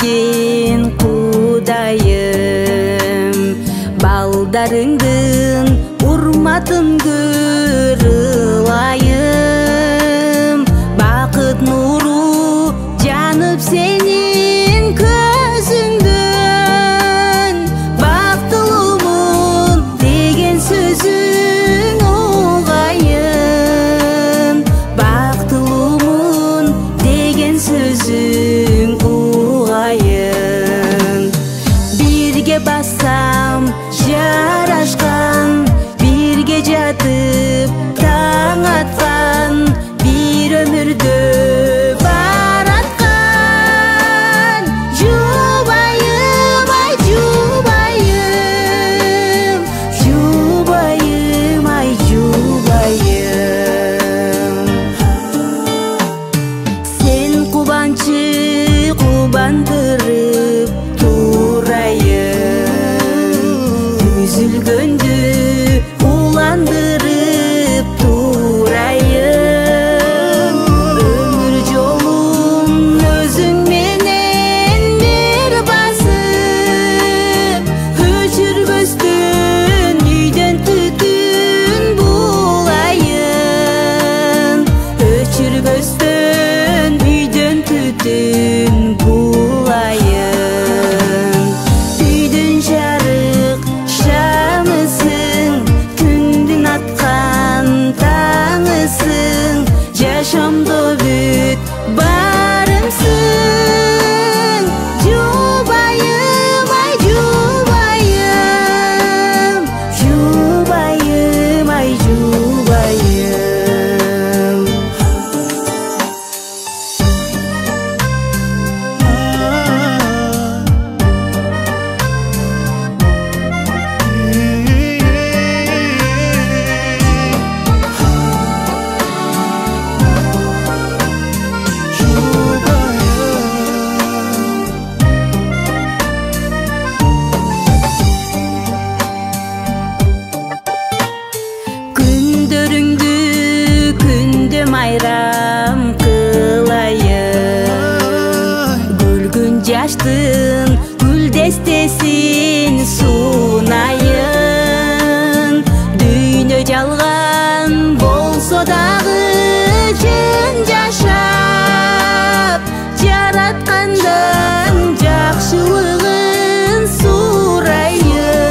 берген Кудайым, балдарыңдын урматын көрүлайым. Бакыт нуру жанып сенин көзүңдөн, бактылуумун деген сөзүң угайын, бактылуумун деген сөзүң угайын. Бирге бассам жарашкан, бирге жатып таң аткан, бир өмүрдө бараткан. Жубайым, ай жубайым, жубайым, ай жубайым. Сен кубанчы кубандырып турайын, үзүлгөндү уландырып турайын. Өмүр жолун өзүң менен бир басып, өчүрбөстөн үйдөн түтүн булайын, өчүрбөстөн үйдөн түтүн булайын. Үйдүн жарык шамысың, күндүн аткан таңысың, жашамдо бүт барымсың. Жубайым, ай жубайым, жубайым, ай жубайым. Күндөрүңдү күндө майрам кылайын, күлгүн жаштын гүлдестесин сунайын. Дүйнө жалган болсо дагы чын жашап, жараткандан жакшылыгын сурайын,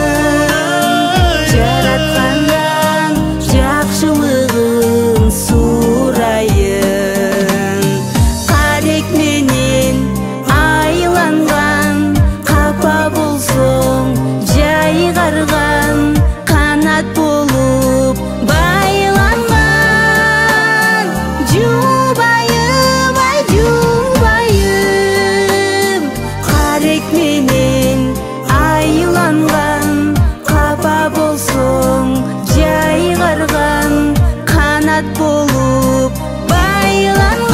жараткандан жакшылыгын сурайын. Карек менен айланган, капа болсоң жайгарган, канат болуп байланган. Жубайым, ай жубайым, карек менен айланган, капа болсоң жайгарган, канат болуп байланган.